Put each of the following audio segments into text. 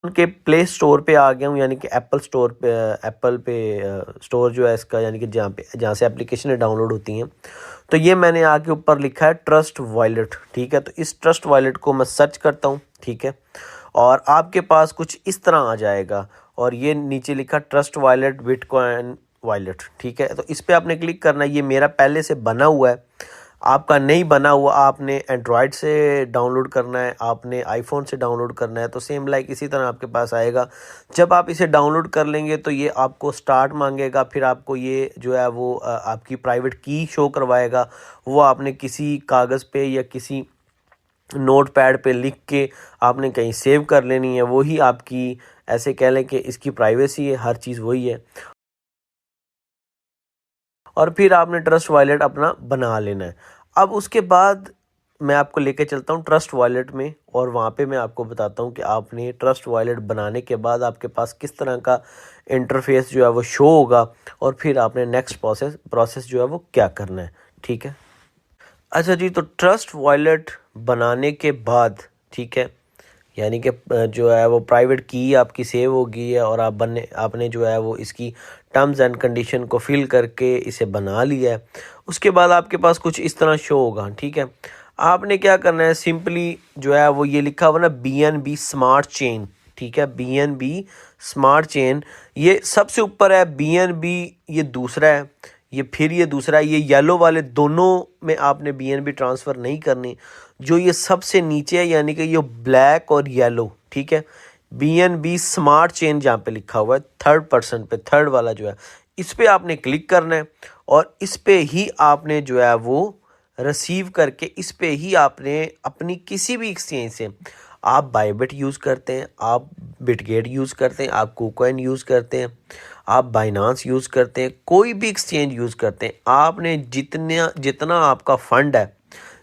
के play store पे आ गया हूँ, यानी कि एप्पल स्टोर पे, एप्पल पे स्टोर जो है इसका, यानी कि जहाँ से एप्लीकेशन डाउनलोड होती हैं। तो ये मैंने आके ऊपर लिखा है ट्रस्ट वॉलेट, ठीक है। तो इस ट्रस्ट वॉलेट को मैं सर्च करता हूँ, ठीक है, और आपके पास कुछ इस तरह आ जाएगा, और ये नीचे लिखा ट्रस्ट वॉलेट बिटकॉइन वॉलेट, ठीक है। तो इस पर आपने क्लिक करना है। ये मेरा पहले से बना हुआ है, आपका नहीं बना हुआ, आपने एंड्रॉयड से डाउनलोड करना है, आपने आईफोन से डाउनलोड करना है। तो सेम लाइक इसी तरह आपके पास आएगा। जब आप इसे डाउनलोड कर लेंगे तो ये आपको स्टार्ट मांगेगा, फिर आपको ये जो है वो आपकी प्राइवेट की शो करवाएगा। वो आपने किसी कागज़ पे या किसी नोट पैड पे लिख के आपने कहीं सेव कर लेनी है। वही आपकी, ऐसे कह लें कि इसकी प्राइवेसी है, हर चीज़ वही है। और फिर आपने ट्रस्ट वॉलेट अपना बना लेना है। अब उसके बाद मैं आपको लेके चलता हूँ ट्रस्ट वॉलेट में, और वहाँ पे मैं आपको बताता हूँ कि आपने ट्रस्ट वॉलेट बनाने के बाद आपके पास किस तरह का इंटरफेस जो है वो शो होगा, और फिर आपने नेक्स्ट प्रोसेस जो है वो क्या करना है, ठीक है। अच्छा जी, तो ट्रस्ट वॉलेट बनाने के बाद, ठीक है, यानी कि जो है वो प्राइवेट की आपकी सेव होगी है, और आपने जो है वो इसकी टर्म्स एंड कंडीशन को फिल करके इसे बना लिया है। उसके बाद आपके पास कुछ इस तरह शो होगा, ठीक है। आपने क्या करना है, सिंपली जो है वो ये लिखा हुआ ना BNB स्मार्ट चेन, ठीक है, BNB स्मार्ट चेन, ये सबसे ऊपर है। BNB ये दूसरा है, ये फिर ये दूसरा है। ये येलो वाले दोनों में आपने BNB ट्रांसफ़र नहीं करनी। जो ये सबसे नीचे है, यानी कि ये ब्लैक और येलो, ठीक है, BNB स्मार्ट चेन जहाँ पे लिखा हुआ है थर्ड पर्सन पे, थर्ड वाला जो है, इस पे आपने क्लिक करना है, और इस पे ही आपने जो है वो रिसीव करके, इस पे ही आपने अपनी किसी भी एक्सचेंज से, आप बायबिट यूज़ करते हैं, आप बिटगेट यूज़ करते हैं, आप कुकॉइन यूज़ करते हैं, आप बाइनांस यूज़ करते हैं, कोई भी एक्सचेंज यूज़ करते हैं, आपने जितना आपका फंड है,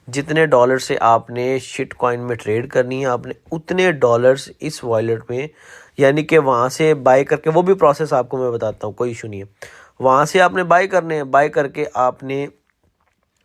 जितने डॉलर से आपने शिट कॉइन में ट्रेड करनी है, आपने उतने डॉलर्स इस वॉलेट में, यानी कि वहाँ से बाय करके, वो भी प्रोसेस आपको मैं बताता हूँ, कोई इशू नहीं है। वहाँ से आपने बाय करने हैं, बाय करके आपने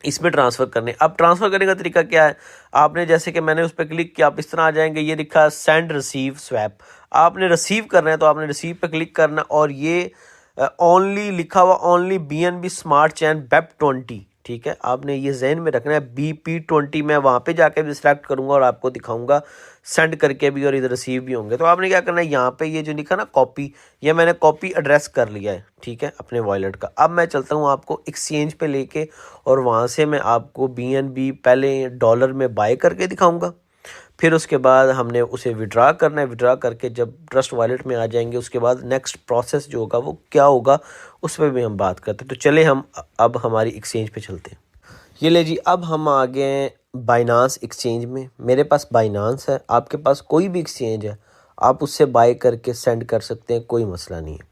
इसमें ट्रांसफ़र करने। अब ट्रांसफ़र करने का तरीका क्या है, आपने जैसे कि मैंने उस पर क्लिक किया, आप इस तरह आ जाएंगे, ये लिखा सेंड रिसीव स्वैप, आपने रिसीव करना है, तो आपने रिसीव पे क्लिक करना, और ये ओनली लिखा हुआ ओनली BNB स्मार्ट चैन BEP20, ठीक है। आपने ये जहन में रखना है, BP20। मैं वहाँ पे जाके भी सिलेक्ट करूँगा और आपको दिखाऊंगा सेंड करके भी, और इधर रिसीव भी होंगे। तो आपने क्या करना है, यहाँ पे ये जो लिखा ना कॉपी, ये मैंने कॉपी एड्रेस कर लिया है, ठीक है, अपने वॉलेट का। अब मैं चलता हूँ आपको एक्सचेंज पे लेके, और वहाँ से मैं आपको BNB पहले डॉलर में बाय करके दिखाऊंगा। फिर उसके बाद हमने उसे विड्रा करना है। विड्रा करके जब ट्रस्ट वॉलेट में आ जाएंगे, उसके बाद नेक्स्ट प्रोसेस जो होगा वो क्या होगा, उस पर भी हम बात करते हैं। तो चले हम अब हमारी एक्सचेंज पे चलते हैं। ये ले जी, अब हम आ गए हैं बाइनांस एक्सचेंज में। मेरे पास बाइनांस है, आपके पास कोई भी एक्सचेंज है, आप उससे बाय करके सेंड कर सकते हैं, कोई मसला नहीं है।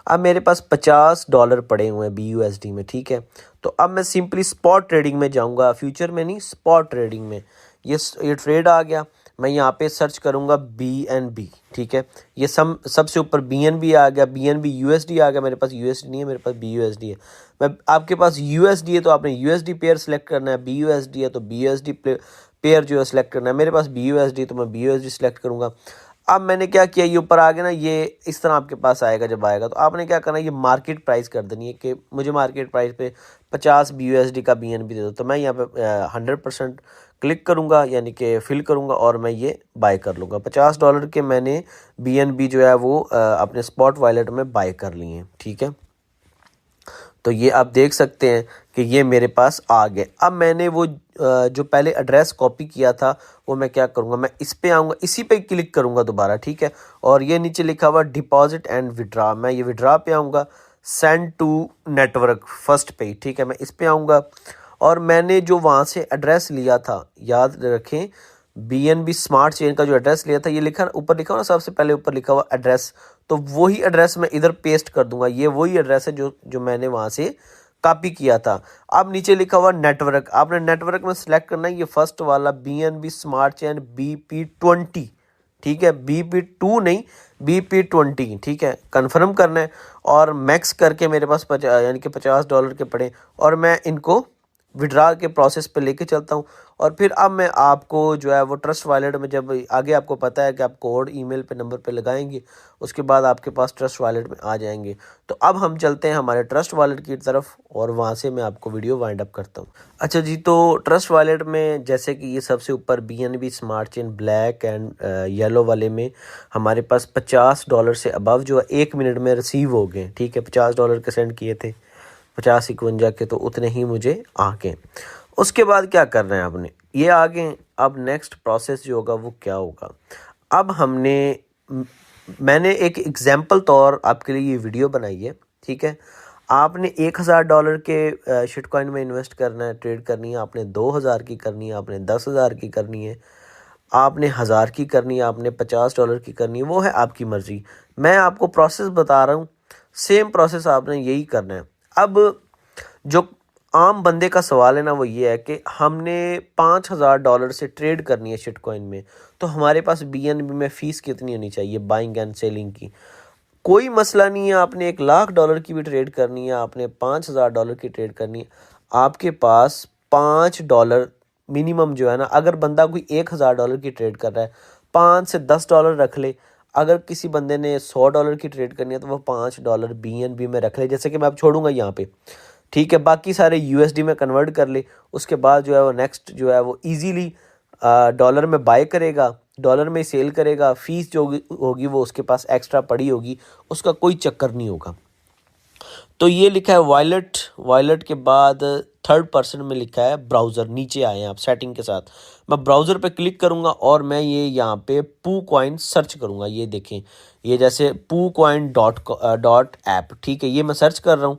अब मेरे पास $50 पड़े हुए हैं BUSD में, ठीक है। तो अब मैं सिंपली स्पॉट ट्रेडिंग में जाऊंगा, फ्यूचर में नहीं, स्पॉट ट्रेडिंग में। ये ट्रेड आ गया, मैं यहाँ पे सर्च करूँगा BNB, ठीक है। ये सबसे ऊपर BNB आ गया, BNB USD आ गया। मेरे पास USD नहीं है, मेरे पास BUSD है। मैं आपके पास USD है तो आपने USD पेयर सेलेक्ट करना है, BUSD है तो BUSD पेयर जो है सेलेक्ट करना है। मेरे पास BUSD तो मैं BUSD सेलेक्ट करूँगा। अब मैंने क्या किया, ये ऊपर आ गया ना, ये इस तरह आपके पास आएगा। जब आएगा तो आपने क्या करना है, ये मार्केट प्राइस कर देनी है कि मुझे मार्केट प्राइस पे 50 BUSD का BNB दे दो। तो मैं यहाँ पे 100% क्लिक करूँगा, यानी कि फिल करूँगा, और मैं ये बाय कर लूँगा। $50 के मैंने BNB जो है वो अपने स्पॉट वॉलेट में बाय कर लिए हैं, ठीक है। तो ये आप देख सकते हैं कि ये मेरे पास आ गए। अब मैंने वो जो पहले एड्रेस कॉपी किया था, वो मैं क्या करूँगा, मैं इस पे आऊँगा, इसी पे क्लिक करूँगा दोबारा, ठीक है। और ये नीचे लिखा हुआ डिपॉजिट एंड विड्रा, मैं ये विड्रा पे आऊँगा, सेंड टू नेटवर्क फर्स्ट पे, ठीक है, मैं इस पे आऊँगा। और मैंने जो वहाँ से एड्रेस लिया था, याद रखें, BNB स्मार्ट चेन का जो एड्रेस लिया था, ये लिखा ऊपर लिखा हुआ ना, सबसे पहले ऊपर लिखा हुआ एड्रेस, तो वही एड्रेस मैं इधर पेस्ट कर दूंगा। ये वही एड्रेस है जो मैंने वहाँ से कॉपी किया था। अब नीचे लिखा हुआ नेटवर्क, आपने नेटवर्क में सिलेक्ट करना है ये फर्स्ट वाला BNB स्मार्ट चेन BP20, ठीक है, BP2 नहीं, BP20, ठीक है, कंफर्म करना है। और मैक्स करके मेरे पास यानी कि $50 के पड़े, और मैं इनको विड्रा के प्रोसेस पे लेके चलता हूँ। और फिर अब मैं आपको जो है वो ट्रस्ट वॉलेट में, जब आगे आपको पता है कि आप कोड ईमेल पे नंबर पे लगाएंगे, उसके बाद आपके पास ट्रस्ट वॉलेट में आ जाएंगे। तो अब हम चलते हैं हमारे ट्रस्ट वॉलेट की तरफ और वहाँ से मैं आपको वीडियो वाइंड अप करता हूँ। अच्छा जी, तो ट्रस्ट वॉलेट में जैसे कि ये सबसे ऊपर BNB smart chain black and yellow वाले में हमारे पास $50 से अबव जो है 1 मिनट में रिसीव हो गए। ठीक है, $50 के सेंड किए थे, 50-51 के, तो उतने ही मुझे आ गए। उसके बाद क्या करना है आपने, ये आ गए। अब नेक्स्ट प्रोसेस जो होगा वो क्या होगा, अब मैंने एक एग्जाम्पल तौर आपके लिए ये वीडियो बनाई है। ठीक है, आपने $1000 के शिटकॉइन में इन्वेस्ट करना है, ट्रेड करनी है, आपने 2000 की करनी है, आपने 10,000 की करनी है, आपने 1000 की करनी है, आपने $50 की करनी है, वो है आपकी मर्ज़ी। मैं आपको प्रोसेस बता रहा हूँ, सेम प्रोसेस आपने यही करना है। अब जो आम बंदे का सवाल है ना, वो ये है कि हमने $5000 से ट्रेड करनी है शिटकॉइन में, तो हमारे पास BNB में फ़ीस कितनी होनी चाहिए बाइंग एंड सेलिंग की। कोई मसला नहीं है, आपने $1,00,000 की भी ट्रेड करनी है, आपने $5000 की ट्रेड करनी है, आपके पास $5 मिनिमम जो है ना, अगर बंदा कोई $1000 की ट्रेड कर रहा है, $5 से $10 रख ले। अगर किसी बंदे ने $100 की ट्रेड करनी है तो वो $5 BNB में रख ले, जैसे कि मैं अब छोड़ूंगा यहाँ पे। ठीक है, बाकी सारे USD में कन्वर्ट कर ले। उसके बाद जो है वो नेक्स्ट जो है वो इजीली डॉलर में बाय करेगा, डॉलर में सेल करेगा। फीस जो होगी वो उसके पास एक्स्ट्रा पड़ी होगी, उसका कोई चक्कर नहीं होगा। तो ये लिखा है वॉलेट, वॉलेट के बाद थर्ड पर्सन में लिखा है ब्राउज़र। नीचे आए हैं आप सेटिंग के साथ, मैं ब्राउज़र पे क्लिक करूँगा और मैं ये यहाँ पे PooCoin सर्च करूँगा। ये देखें, ये जैसे PooCoin.app। ठीक है, ये मैं सर्च कर रहा हूँ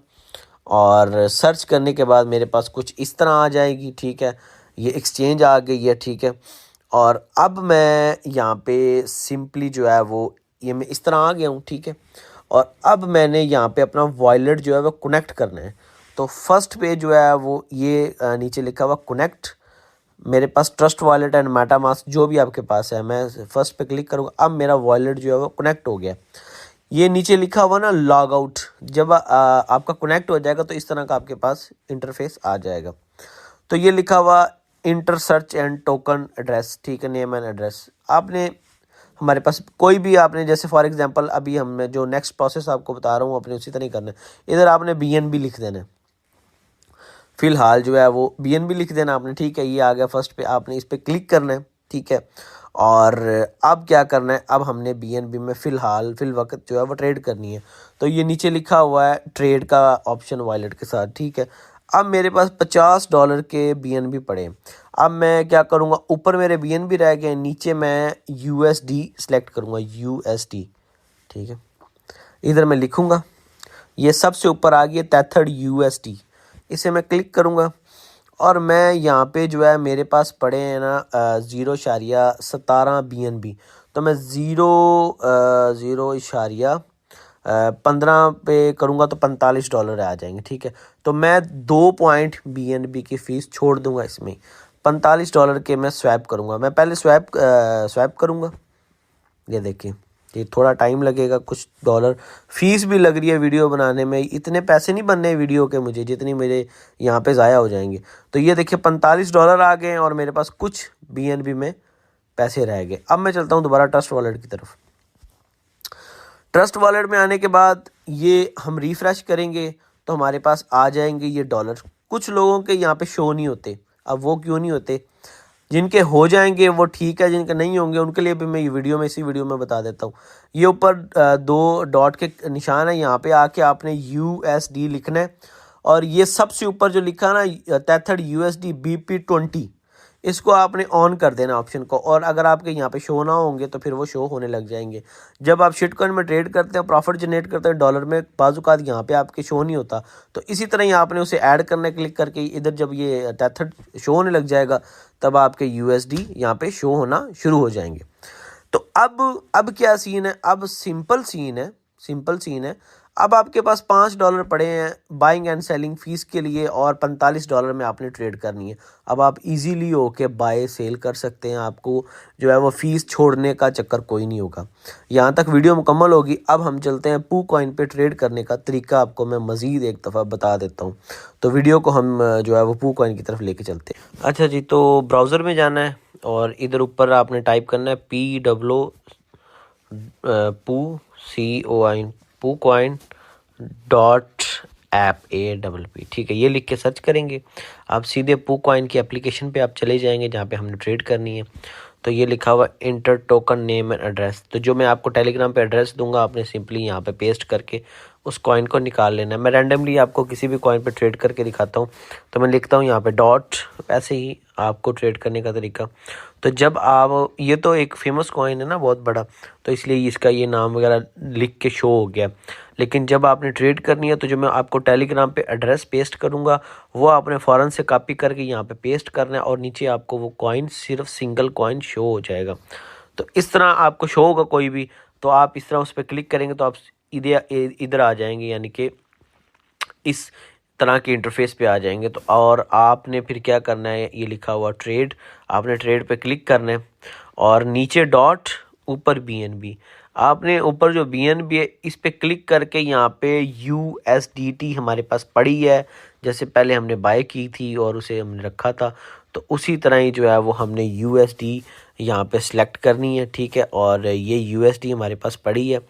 और सर्च करने के बाद मेरे पास कुछ इस तरह आ जाएगी। ठीक है, ये एक्सचेंज आ गई है। ठीक है, और अब मैं यहाँ पे सिंपली जो है वो ये मैं इस तरह आ गया हूँ। ठीक है, और अब मैंने यहाँ पे अपना वॉलेट जो है वो कनेक्ट करना है। तो फर्स्ट पे जो है वो ये नीचे लिखा हुआ कनेक्ट, मेरे पास ट्रस्ट वॉलेट एंड मेटामास्क जो भी आपके पास है, मैं फर्स्ट पे क्लिक करूँगा। अब मेरा वॉलेट जो है वो कनेक्ट हो गया। ये नीचे लिखा हुआ ना लॉग आउट, जब आपका कनेक्ट हो जाएगा तो इस तरह का आपके पास इंटरफेस आ जाएगा। तो ये लिखा हुआ inter search and token address. ठीक है, नेम एंड एड्रेस आपने हमारे पास कोई भी, आपने जैसे फॉर एग्जांपल अभी हम जो नेक्स्ट प्रोसेस आपको बता रहा हूँ अपने उसी तरह ही करना है। इधर आपने BNB लिख देना है, फिलहाल जो है वो BNB लिख देना आपने। ठीक है, ये आ गया फर्स्ट पे, आपने इस पर क्लिक करना है। ठीक है, और अब क्या करना है, अब हमने BNB में फिल वक्त जो है वो ट्रेड करनी है। तो ये नीचे लिखा हुआ है ट्रेड का ऑप्शन वॉलेट के साथ। ठीक है, अब मेरे पास $50 के BNB पड़े। अब मैं क्या करूँगा, ऊपर मेरे BNB रह गए, नीचे मैं USD सेलेक्ट करूँगा, USD। ठीक है, इधर मैं लिखूँगा, ये सबसे ऊपर आ गया तेथड USD, इसे मैं क्लिक करूँगा और मैं यहाँ पे जो है मेरे पास पड़े हैं ना 0.17 BNB। तो मैं 0.15 पे करूँगा तो $45 आ जाएंगे। ठीक है, तो मैं 2 पॉइंट BNB की फ़ीस छोड़ दूँगा इसमें, $45 के मैं स्वैप करूँगा। मैं पहले स्वैप करूँगा। ये देखिए, ये थोड़ा टाइम लगेगा, कुछ डॉलर फीस भी लग रही है वीडियो बनाने में। इतने पैसे नहीं बनने वीडियो के मुझे जितनी मेरे यहाँ पे ज़ाया हो जाएंगे। तो ये देखिए $45 आ गए और मेरे पास कुछ BNB में पैसे रह गए। अब मैं चलता हूँ दोबारा ट्रस्ट वॉलेट की तरफ। ट्रस्ट वॉलेट में आने के बाद ये हम रिफ़्रेश करेंगे तो हमारे पास आ जाएंगे ये डॉलर। कुछ लोगों के यहाँ पे शो नहीं होते, अब वो क्यों नहीं होते, जिनके हो जाएंगे वो ठीक है, जिनके नहीं होंगे उनके लिए भी मैं ये इसी वीडियो में बता देता हूँ। ये ऊपर 2 डॉट के निशान है, यहाँ पे आके आपने USD लिखना है और ये सबसे ऊपर जो लिखा है ना तेथड USD BP20, इसको आपने ऑन कर देना ऑप्शन को। और अगर आपके यहाँ पे शो ना होंगे तो फिर वो शो होने लग जाएंगे। जब आप शिटकॉइन में ट्रेड करते हैं, प्रॉफिट जनरेट करते हैं डॉलर में, बाजुकात यहाँ पे आपके शो नहीं होता। तो इसी तरह ही आपने उसे ऐड करना, क्लिक करके इधर जब ये मेथड शो होने लग जाएगा तब आपके USD यहाँ पे शो होना शुरू हो जाएंगे। तो अब क्या सीन है, अब सिंपल सीन है। अब आपके पास $5 पड़े हैं बाइंग एंड सेलिंग फ़ीस के लिए और $45 में आपने ट्रेड करनी है। अब आप इजीली होके बाय सेल कर सकते हैं, आपको जो है वो फ़ीस छोड़ने का चक्कर कोई नहीं होगा। यहाँ तक वीडियो मुकम्मल होगी। अब हम चलते हैं पू कॉइन पे ट्रेड करने का तरीका आपको मैं मज़ीद एक दफ़ा बता देता हूँ। तो वीडियो को हम जो है वो पू कॉइन की तरफ लेके चलते हैं। अच्छा जी, तो ब्राउज़र में जाना है और इधर ऊपर आपने टाइप करना है पू कॉइन .app, ठीक है। ये लिख के सर्च करेंगे, आप सीधे पू कॉइन की एप्लीकेशन पे आप चले जाएंगे जहाँ पे हमने ट्रेड करनी है। तो ये लिखा हुआ inter token name and address, तो जो मैं आपको टेलीग्राम पे एड्रेस दूंगा आपने सिंपली यहाँ पे पेस्ट करके उस कॉइन को निकाल लेना है। मैं रैंडमली आपको किसी भी कॉइन पे ट्रेड करके दिखाता हूँ। तो मैं लिखता हूँ यहाँ पे डॉट, ऐसे ही आपको ट्रेड करने का तरीका। तो जब आप, ये तो एक फेमस कॉइन है ना बहुत बड़ा, तो इसलिए इसका ये नाम वगैरह लिख के शो हो गया। लेकिन जब आपने ट्रेड करनी है तो जो मैं आपको टेलीग्राम पे एड्रेस पेस्ट करूँगा वो आपने फ़ौरन से कॉपी करके यहाँ पे पेस्ट करना है और नीचे आपको वो कॉइन, सिर्फ सिंगल कॉइन शो हो जाएगा। तो इस तरह आपको शो होगा कोई भी, तो आप इस तरह उस पर क्लिक करेंगे तो आप इधर आ जाएंगे, यानी कि इस तरह के इंटरफेस पे आ जाएंगे। तो और आपने फिर क्या करना है, ये लिखा हुआ ट्रेड, आपने ट्रेड पे क्लिक करना है और नीचे डॉट, ऊपर BNB, आपने ऊपर जो BNB है इस पे क्लिक करके यहाँ पे USDT हमारे पास पड़ी है, जैसे पहले हमने बाय की थी और उसे हमने रखा था, तो उसी तरह ही जो है वो हमने USD यहाँ पे सिलेक्ट करनी है, ठीक है। और ये USD हमारे पास पड़ी है,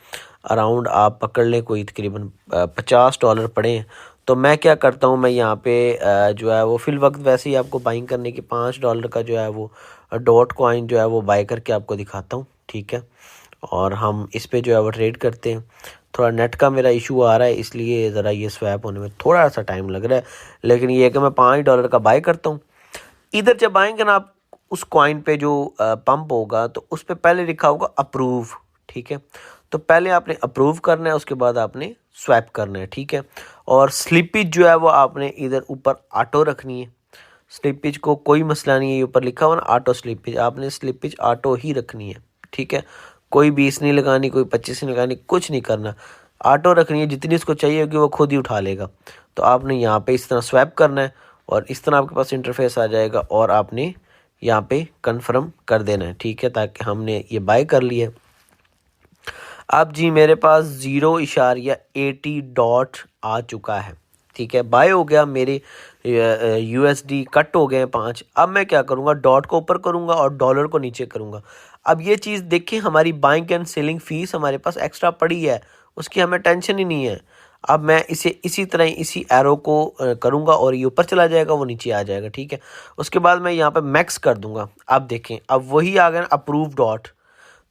अराउंड आप पकड़ लें कोई तकरीबन $50 पड़े हैं। तो मैं क्या करता हूँ, मैं यहाँ पे जो है वो फिल वक्त वैसे ही आपको बाइंग करने के $5 का जो है वो डॉट कॉइन जो है वो बाय करके आपको दिखाता हूँ, ठीक है। और हम इस पे जो है वो ट्रेड करते हैं। थोड़ा नेट का मेरा इशू आ रहा है इसलिए ज़रा ये स्वैप होने में थोड़ा सा टाइम लग रहा है, लेकिन ये है कि मैं $5 का बाय करता हूँ। इधर जब आएंगे ना आप उस कॉइन पे जो पंप होगा तो उस पे पहले लिखा होगा अप्रूव, ठीक है। तो पहले आपने अप्रूव करना है, उसके बाद आपने स्वैप करना है, ठीक है। और स्लिपेज जो है वो आपने इधर ऊपर ऑटो रखनी है। स्लिपेज को कोई मसला नहीं है, ये ऊपर लिखा हुआ ना ऑटो स्लिपेज, आपने स्लिपेज ऑटो ही रखनी है, ठीक है। कोई 20 नहीं लगानी, कोई 25 नहीं लगानी, कुछ नहीं करना, ऑटो रखनी है। जितनी इसको चाहिए होगी वो खुद ही उठा लेगा। तो आपने यहाँ पे इस तरह स्वैप करना है और इस तरह आपके पास इंटरफेस आ जाएगा और आपने यहाँ पे कंफर्म कर देना है, ठीक है, ताकि हमने ये बाय कर लिया। अब जी मेरे पास 0.80 डॉट आ चुका है, ठीक है, बाय हो गया, मेरे USD कट हो गए 5। अब मैं क्या करूँगा, डॉट को ऊपर करूँगा और डॉलर को नीचे करूँगा। अब ये चीज़ देखिए, हमारी बाइंग एंड सेलिंग फीस हमारे पास एक्स्ट्रा पड़ी है, उसकी हमें टेंशन ही नहीं है। अब मैं इसे इसी तरह इसी एरो को करूँगा और ये ऊपर चला जाएगा, वो नीचे आ जाएगा, ठीक है। उसके बाद मैं यहाँ पे मैक्स कर दूँगा। अब देखें, अब वही आ गया अप्रूव डॉट,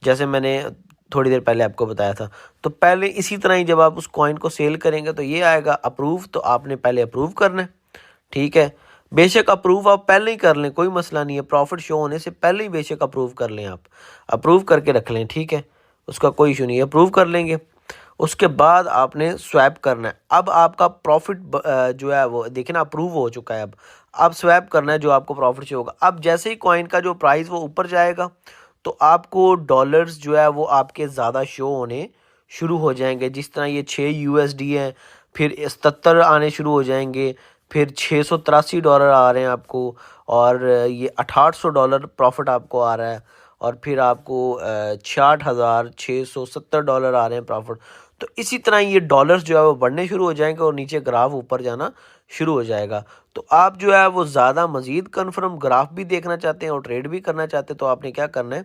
जैसे मैंने थोड़ी देर पहले आपको बताया था। तो पहले इसी तरह ही जब आप उस कॉइन को सेल करेंगे तो ये आएगा अप्रूव, तो आपने पहले अप्रूव करना है, ठीक है। बेशक अप्रूव आप पहले ही कर लें, कोई मसला नहीं है, प्रॉफिट शो होने से पहले ही बेशक अप्रूव कर लें, आप अप्रूव करके रख लें, ठीक है, उसका कोई इशू नहीं है, अप्रूव कर लेंगे। उसके बाद आपने स्वैप करना है। अब आपका प्रॉफिट जो है वो देखिए ना अप्रूव हो चुका है। अब स्वैप करना है, जो आपको प्रॉफिट शो होगा। अब जैसे ही कॉइन का जो प्राइस वो ऊपर जाएगा तो आपको डॉलर्स जो है वो आपके ज़्यादा शो होने शुरू हो जाएंगे। जिस तरह ये 6 USD हैं, फिर 77 आने शुरू हो जाएंगे, फिर $683 आ रहे हैं आपको, और ये $6800 प्रॉफिट आपको आ रहा है, और फिर आपको $60,670 आ रहे हैं प्रॉफिट। तो इसी तरह ये डॉलर्स जो है वो बढ़ने शुरू हो जाएंगे और नीचे ग्राफ ऊपर जाना शुरू हो जाएगा। तो आप जो है वो ज़्यादा मज़ीद कन्फर्म ग्राफ भी देखना चाहते हैं और ट्रेड भी करना चाहते हैं, तो आपने क्या करना है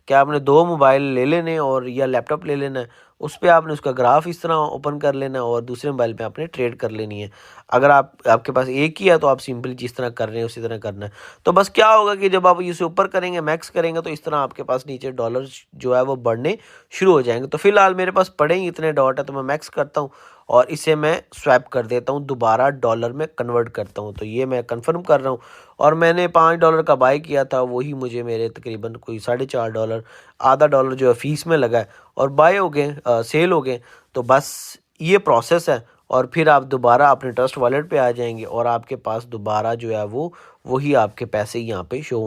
कि आपने 2 मोबाइल ले लेने और या लैपटॉप ले लेना है, उस पर आपने उसका ग्राफ इस तरह ओपन कर लेना है और दूसरे मोबाइल पे आपने ट्रेड कर लेनी है। अगर आपके पास एक ही है तो आप सिंपली जिस तरह कर रहे हैं उसी तरह करना है। तो बस क्या होगा कि जब आप इसे ऊपर करेंगे, मैक्स करेंगे, तो इस तरह आपके पास नीचे डॉलर जो है वो बढ़ने शुरू हो जाएंगे। तो फिलहाल मेरे पास पड़े ही इतने डॉट है, तो मैं मैक्स करता हूँ और इसे मैं स्वैप कर देता हूँ, दोबारा डॉलर में कन्वर्ट करता हूँ। तो ये मैं कंफर्म कर रहा हूँ, और मैंने $5 का बाय किया था, वही मुझे मेरे तकरीबन कोई $4.5, आधा डॉलर जो है फीस में लगा है, और बाय हो गए, सेल हो गए। तो बस ये प्रोसेस है, और फिर आप दोबारा अपने ट्रस्ट वॉलेट पे आ जाएंगे और आपके पास दोबारा जो है वो वही आपके पैसे यहाँ पे शो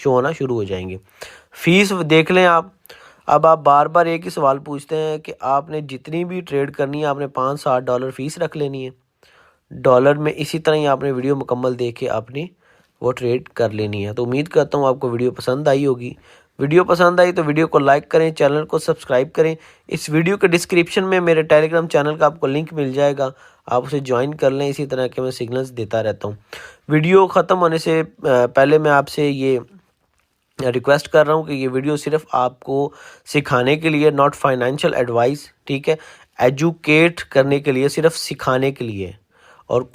होना शुरू हो जाएंगे। फ़ीस देख लें आप, अब आप बार बार एक ही सवाल पूछते हैं कि आपने जितनी भी ट्रेड करनी है आपने $5-7 फीस रख लेनी है डॉलर में। इसी तरह ही आपने वीडियो मुकम्मल देख के आपने वो ट्रेड कर लेनी है। तो उम्मीद करता हूँ आपको वीडियो पसंद आई होगी। वीडियो पसंद आई तो वीडियो को लाइक करें, चैनल को सब्सक्राइब करें। इस वीडियो के डिस्क्रिप्शन में मेरे टेलीग्राम चैनल का आपको लिंक मिल जाएगा, आप उसे ज्वाइन कर लें। इसी तरह के मैं सिग्नल्स देता रहता हूँ। वीडियो ख़त्म होने से पहले मैं आपसे ये रिक्वेस्ट कर रहा हूँ कि ये वीडियो सिर्फ आपको सिखाने के लिए, नॉट फाइनेंशियल एडवाइस, ठीक है, एजुकेट करने के लिए, सिर्फ सिखाने के लिए। और